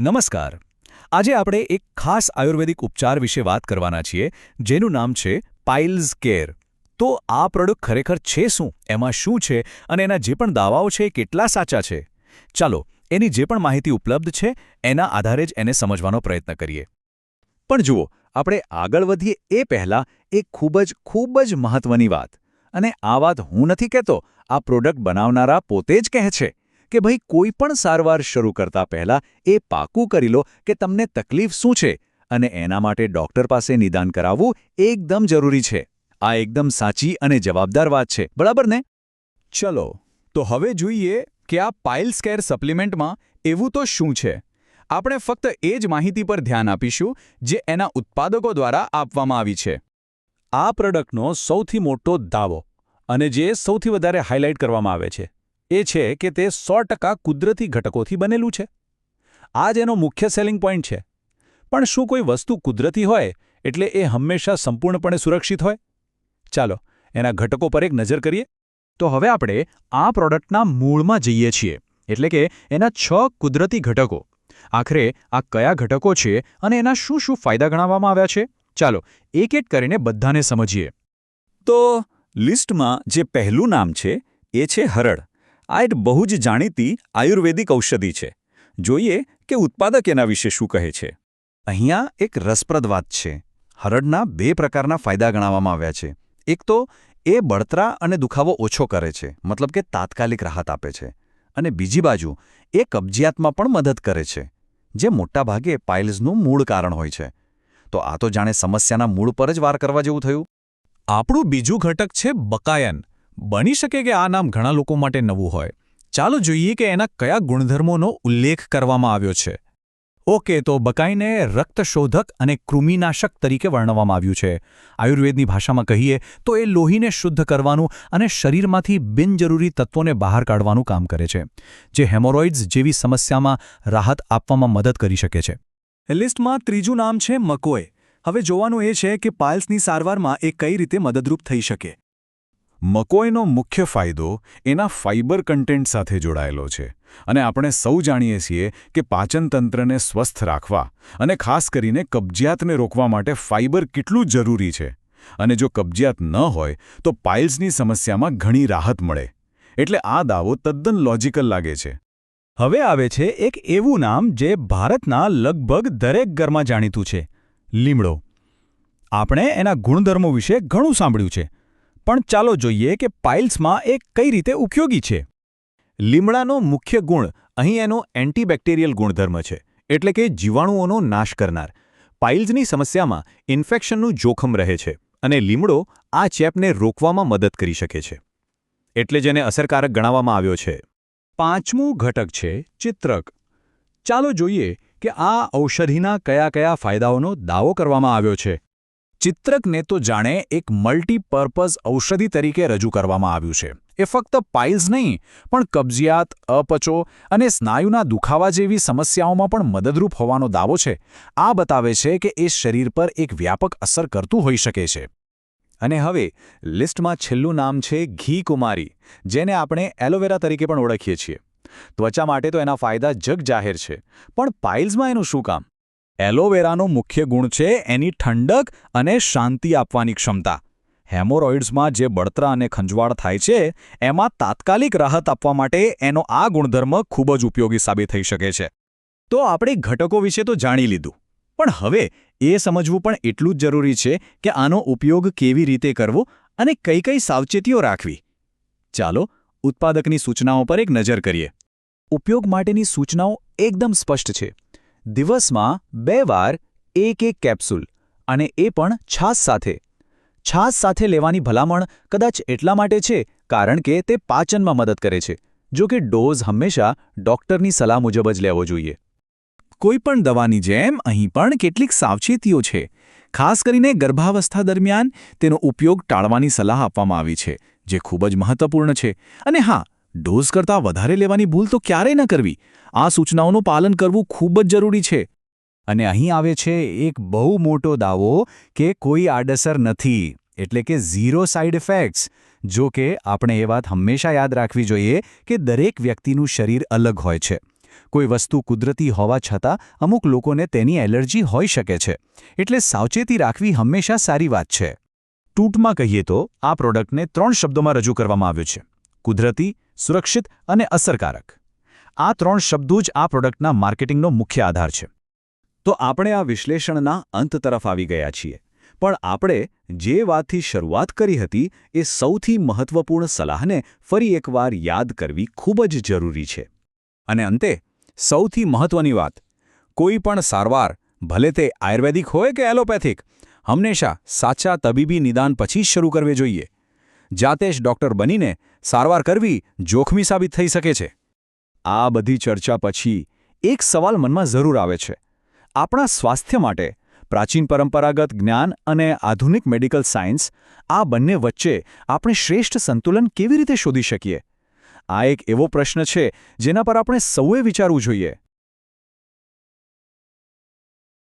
નમસ્કાર. આજે આપણે એક ખાસ આયુર્વેદિક ઉપચાર વિશે વાત કરવાના છીએ, જેનું નામ છે પાઇલ્સ કેર. તો આ પ્રોડક્ટ ખરેખર છે શું, એમાં શું છે અને એના જે પણ દાવાઓ છે એ કેટલા સાચા છે? ચાલો, એની જે પણ માહિતી ઉપલબ્ધ છે એના આધારે જ એને સમજવાનો પ્રયત્ન કરીએ. પણ જુઓ, આપણે આગળ વધીએ એ પહેલાં એક ખૂબ જ મહત્વની વાત. અને આ વાત હું નથી કહેતો, આ પ્રોડક્ટ બનાવનારા પોતે જ કહે છે કે ભાઈ કોઈ પણ સારવાર શરૂ કરતા પહેલાં એ પાકું કરી લો કે તમને તકલીફ શું છે, અને એના માટે ડૉક્ટર પાસે નિદાન કરાવવું એકદમ જરૂરી છે. આ એકદમ સાચી અને જવાબદાર વાત છે, બરાબર ને? ચલો, તો હવે જોઈએ કે આ પાઇલ્સ કેર સપ્લિમેન્ટમાં એવું તો શું છે. આપણે ફક્ત એ જ માહિતી પર ધ્યાન આપીશું જે એના ઉત્પાદકો દ્વારા આપવામાં આવી છે. આ પ્રોડક્ટનો સૌથી મોટો દાવો અને જે સૌથી વધારે હાઇલાઇટ કરવામાં આવે છે એ છે કે તે 100% કુદરતી ઘટકોથી બનેલું છે. આ જ એનો મુખ્ય સેલિંગ પોઈન્ટ છે. પણ શું કોઈ વસ્તુ કુદરતી હોય એટલે એ હંમેશા સંપૂર્ણપણે સુરક્ષિત હોય? ચાલો, એના ઘટકો પર એક નજર કરીએ. તો હવે આપણે આ પ્રોડક્ટના મૂળમાં જઈએ છીએ, એટલે કે એના 6 કુદરતી ઘટકો. આખરે આ કયા ઘટકો છે અને એના શું શું ફાયદા ગણાવવામાં આવ્યા છે? ચાલો, એક એક કરીને બધાને સમજીએ. તો લિસ્ટમાં જે પહેલું નામ છે એ છે હરડ. આ એક બહુ જ જાણીતી આયુર્વેદિક ઔષધિ છે. જોઈએ કે ઉત્પાદક એના વિશે શું કહે છે. અહીંયા એક રસપ્રદ વાત છે. હરડના 2 પ્રકારના ફાયદા ગણાવવામાં આવ્યા છે. એક તો એ બળતરા અને દુખાવો ઓછો કરે છે, મતલબ કે તાત્કાલિક રાહત આપે છે. અને બીજી બાજુ એ કબજિયાતમાં પણ મદદ કરે છે, જે મોટાભાગે પાઇલ્સનું મૂળ કારણ હોય છે. તો આ તો જાણે સમસ્યાના મૂળ પર જ વાર કરવા જેવું થયું. આપણું બીજું ઘટક છે બકાયન. બની શકે કે આ નામ ઘણા લોકો માટે નવું હોય. ચાલો જોઈએ કે એના કયા ગુણધર્મોનો ઉલ્લેખ કરવામાં આવ્યો છે. ઓકે, તો બકાઈને રક્તશોધક અને કૃમિનાશક તરીકે વર્ણવવામાં આવ્યું છે. આયુર્વેદની ભાષામાં કહીએ તો એ લોહીને શુદ્ધ કરવાનું અને શરીરમાંથી બિનજરૂરી તત્વોને બહાર કાઢવાનું કામ કરે છે, જે હેમોરોઇડ્સ જેવી સમસ્યામાં રાહત આપવામાં મદદ કરી શકે છે. લિસ્ટમાં ત્રીજું નામ છે મકોય. હવે જોવાનું એ છે કે પાઇલ્સની સારવારમાં એ કઈ રીતે મદદરૂપ થઈ શકે. મકોઈનો મુખ્ય ફાયદો એના ફાઇબર કન્ટેન્ટ સાથે જોડાયેલો છે. અને આપણે સૌ જાણીએ છીએ કે પાચનતંત્રને સ્વસ્થ રાખવા અને ખાસ કરીને કબજિયાતને રોકવા માટે ફાઇબર કેટલું જરૂરી છે. અને જો કબજિયાત ન હોય તો પાઇલ્સની સમસ્યામાં ઘણી રાહત મળે. એટલે આ દાવો તદ્દન લોજિકલ લાગે છે. હવે આવે છે એક એવું નામ જે ભારતના લગભગ દરેક ઘરમાં જાણીતું છે: લીમડો. આપણે એના ગુણધર્મો વિશે ઘણું સાંભળ્યું છે, પણ ચાલો જોઈએ કે પાઇલ્સમાં એ કઈ રીતે ઉપયોગી છે. લીમડાનો મુખ્ય ગુણ અહીં એનો એન્ટીબેક્ટેરિયલ ગુણધર્મ છે, એટલે કે જીવાણુઓનો નાશ કરનાર. પાઇલ્સની સમસ્યામાં ઇન્ફેક્શનનું જોખમ રહે છે, અને લીમડો આ ચેપને રોકવામાં મદદ કરી શકે છે. એટલે જેને અસરકારક ગણાવવામાં આવ્યો છે. પાંચમું ઘટક છે ચિત્રક. ચાલો જોઈએ કે આ ઔષધિના કયા ફાયદાઓનો દાવો કરવામાં આવ્યો છે. ચિત્રકને તો જાણે એક મલ્ટીપર્પઝ ઔષધિ તરીકે રજૂ કરવામાં આવ્યું છે. એ ફક્ત પાઇલ્સ નહીં, પણ કબજિયાત, અપચો અને સ્નાયુના દુખાવા જેવી સમસ્યાઓમાં પણ મદદરૂપ હોવાનો દાવો છે. આ બતાવે છે કે એ શરીર પર એક વ્યાપક અસર કરતું હોઈ શકે છે. અને હવે લિસ્ટમાં છેલ્લું નામ છે ઘી કુમારી, જેને આપણે એલોવેરા તરીકે પણ ઓળખીએ છીએ. ત્વચા માટે તો એના ફાયદા જગજાહેર છે, પણ પાઇલ્સમાં એનું શું કામ? એલોવેરાનો મુખ્ય ગુણ છે એની ઠંડક અને શાંતિ આપવાની ક્ષમતા. હેમોરોઇડ્સમાં જે બળતરા અને ખંજવાળ થાય છે એમાં તાત્કાલિક રાહત આપવા માટે એનો આ ગુણધર્મ ખૂબ જ ઉપયોગી સાબિત થઈ શકે છે. તો આપણે ઘટકો વિશે તો જાણી લીધું, પણ હવે એ સમજવું પણ એટલું જ જરૂરી છે કે આનો ઉપયોગ કેવી રીતે કરવો અને કઈ સાવચેતીઓ રાખવી. ચાલો, ઉત્પાદકની સૂચનાઓ પર એક નજર કરીએ. ઉપયોગ માટેની સૂચનાઓ એકદમ સ્પષ્ટ છે. દિવસમાં 2 વાર એક કેપ્સ્યુલ, અને એ પણ છાશ સાથે. છાશ સાથે લેવાની ભલામણ કદાચ એટલા માટે છે કારણ કે તે પાચનમાં મદદ કરે છે. જો કે ડોઝ હંમેશા ડૉક્ટરની સલાહ મુજબ જ લેવો જોઈએ. કોઈપણ દવાની જેમ અહીં પણ કેટલીક સાવચેતીઓ છે. ખાસ કરીને ગર્ભાવસ્થા દરમિયાન તેનો ઉપયોગ ટાળવાની સલાહ આપવામાં આવી છે, જે ખૂબ જ મહત્વપૂર્ણ છે. અને હા, ડોઝ કરતાં વધારે લેવાની ભૂલ તો ક્યારેય ન કરવી. આ સૂચનાઓનું પાલન કરવું ખૂબ જ જરૂરી છે. અને અહીં આવે છે એક બહુ મોટો દાવો કે કોઈ આડઅસર નથી, એટલે કે ઝીરો સાઇડ ઇફેક્ટ્સ. જો કે આપણે એ વાત હંમેશા યાદ રાખવી જોઈએ કે દરેક વ્યક્તિનું શરીર અલગ હોય છે. કોઈ વસ્તુ કુદરતી હોવા છતાં અમુક લોકોને તેની એલર્જી હોઈ શકે છે, એટલે સાવચેતી રાખવી હંમેશા સારી વાત છે. ટૂંકમાં કહીએ તો આ પ્રોડક્ટને 3 શબ્દોમાં રજૂ કરવામાં આવ્યું છે: કુદરતી, સુરક્ષિત અને અસરકારક. આ 3 શબ્દો જ આ પ્રોડક્ટના માર્કેટિંગનો મુખ્ય આધાર છે. તો આપણે આ વિશ્લેષણના અંત તરફ આવી ગયા છીએ, પણ આપણે જે વાતથી શરૂઆત કરી હતી એ સૌથી મહત્વપૂર્ણ સલાહને ફરી એકવાર યાદ કરવી ખૂબ જ જરૂરી છે. અને અંતે સૌથી મહત્વની વાત, કોઈ પણ સારવાર, ભલે તે આયુર્વેદિક હોય કે એલોપેથિક, હંમેશા સાચા તબીબી નિદાન પછી જ શરૂ કરવી જોઈએ. જાતે જ ડૉક્ટર બનીને સારવાર કરવી જોખમી સાબિત થઈ શકે છે. આ બધી ચર્ચા પછી એક સવાલ મનમાં જરૂર આવે છે: આપણા સ્વાસ્થ્ય માટે પ્રાચીન પરંપરાગત જ્ઞાન અને આધુનિક મેડિકલ સાયન્સ, આ બંને વચ્ચે આપણે શ્રેષ્ઠ સંતુલન કેવી રીતે શોધી શકીએ? આ એક એવો પ્રશ્ન છે જેના પર આપણે સૌએ વિચારવું જોઈએ.